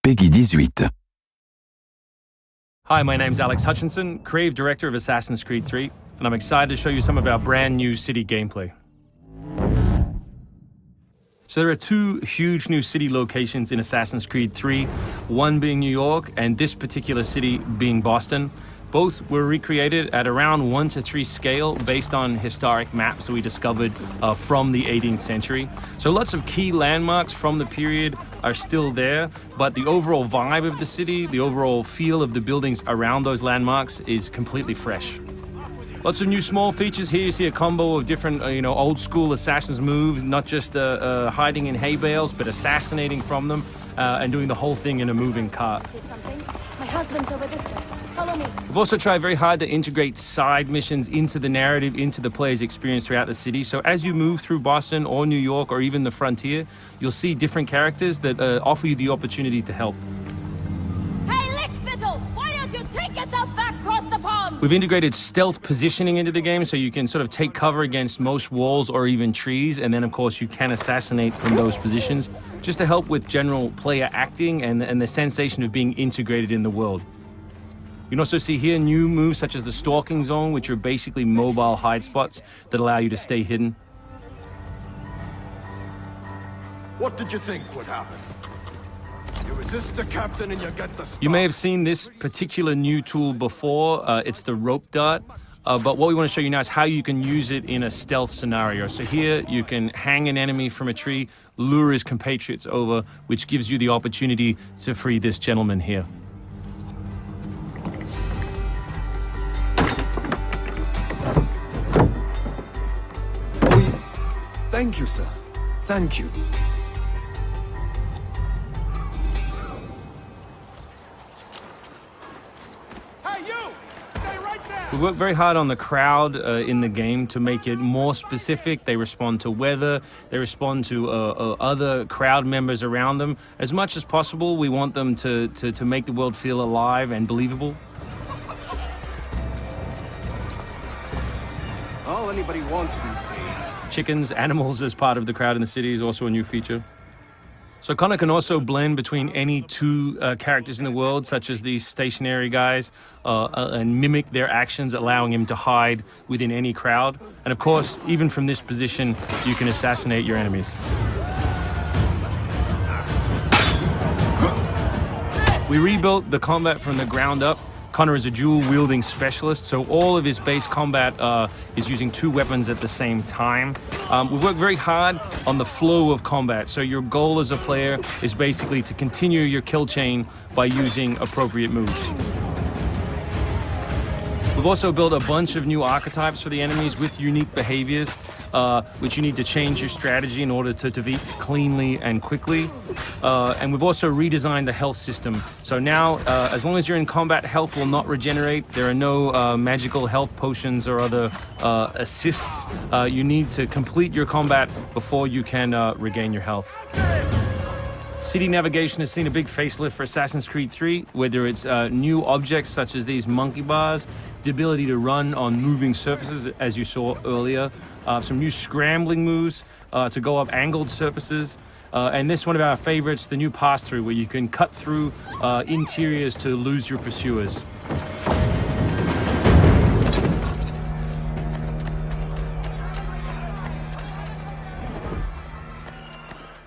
Peggy 18. Hi, my name's Alex Hutchinson, creative director of Assassin's Creed 3, and I'm excited to show you some of our brand new city gameplay. So there are two huge new city locations in Assassin's Creed 3, one being New York and this particular city being Boston. Both were recreated at around 1:3 scale based on historic maps that we discovered from the 18th century. So lots of key landmarks from the period are still there, but the overall vibe of the city, the overall feel of the buildings around those landmarks is completely fresh. Lots of new small features here. You see a combo of different, old school Assassin's moves, not just hiding in hay bales, but assassinating from them and doing the whole thing in a moving cart. My husband's over this way. Follow me. We've also tried very hard to integrate side missions into the narrative, into the player's experience throughout the city. So as you move through Boston or New York or even the frontier, you'll see different characters that offer you the opportunity to help. Hey, Lickspittle! Why don't you take yourself back across the pond? We've integrated stealth positioning into the game so you can sort of take cover against most walls or even trees, and then of course you can assassinate from those positions, just to help with general player acting and the sensation of being integrated in the world. You can also see here new moves such as the stalking zone, which are basically mobile hide spots that allow you to stay hidden. What did you think would happen? You resist the captain and you get the You may have seen this particular new tool before. It's the rope dart. But what we want to show you now is how you can use it in a stealth scenario. So here you can hang an enemy from a tree, lure his compatriots over, which gives you the opportunity to free this gentleman here. Thank you, sir. Thank you. Hey, you! Stay right there! We work very hard on the crowd in the game to make it more specific. They respond to weather, they respond to other crowd members around them. As much as possible, we want them to make the world feel alive and believable. All anybody wants these days. Chickens, animals as part of the crowd in the city is also a new feature. So Connor can also blend between any two characters in the world, such as these stationary guys, and mimic their actions, allowing him to hide within any crowd. And of course, even from this position, you can assassinate your enemies. We rebuilt the combat from the ground up. Connor is a dual-wielding specialist, so all of his base combat is using two weapons at the same time. We've worked very hard on the flow of combat, so your goal as a player is basically to continue your kill chain by using appropriate moves. We've also built a bunch of new archetypes for the enemies with unique behaviors, which you need to change your strategy in order to defeat cleanly and quickly. And we've also redesigned the health system. So now, as long as you're in combat, health will not regenerate. There are no magical health potions or other assists. You need to complete your combat before you can regain your health. City navigation has seen a big facelift for Assassin's Creed 3, whether it's new objects such as these monkey bars, the ability to run on moving surfaces, as you saw earlier, some new scrambling moves to go up angled surfaces, and this one of our favorites, the new pass-through, where you can cut through interiors to lose your pursuers.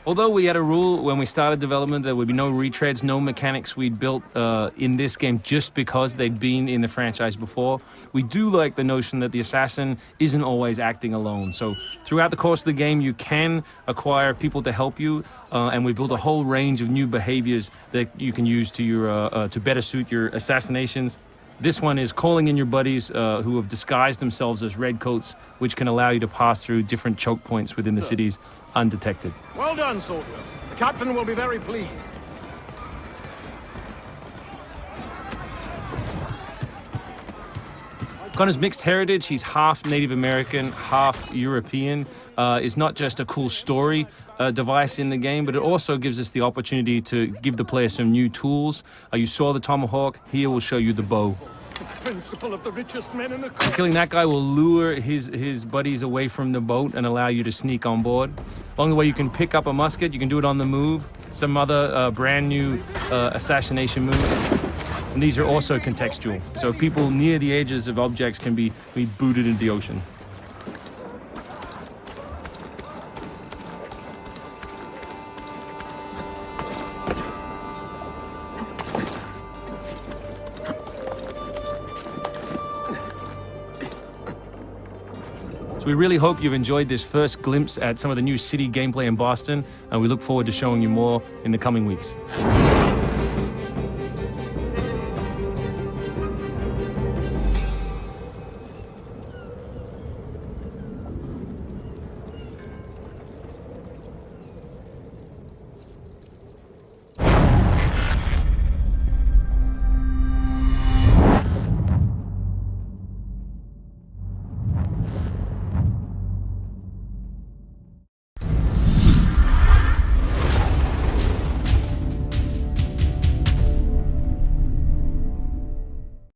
Although we had a rule when we started development, there would be no retreads, no mechanics we'd built in this game just because they'd been in the franchise before, we do like the notion that the assassin isn't always acting alone. So throughout the course of the game, you can acquire people to help you, and we built a whole range of new behaviors that you can use to better suit your assassinations. This one is calling in your buddies who have disguised themselves as redcoats, which can allow you to pass through different choke points within the cities undetected. Well done, soldier. The captain will be very pleased. Connor's mixed heritage, he's half Native American, half European, is not just a cool story device in the game, but it also gives us the opportunity to give the player some new tools. You saw the tomahawk, here we'll show you the bow. Principle of the richest men in the country. Killing that guy will lure his buddies away from the boat and allow you to sneak on board. Along the way, you can pick up a musket. You can do it on the move. Some other brand new assassination moves. And these are also contextual. So people near the edges of objects can be booted into the ocean. We really hope you've enjoyed this first glimpse at some of the new city gameplay in Boston, and we look forward to showing you more in the coming weeks.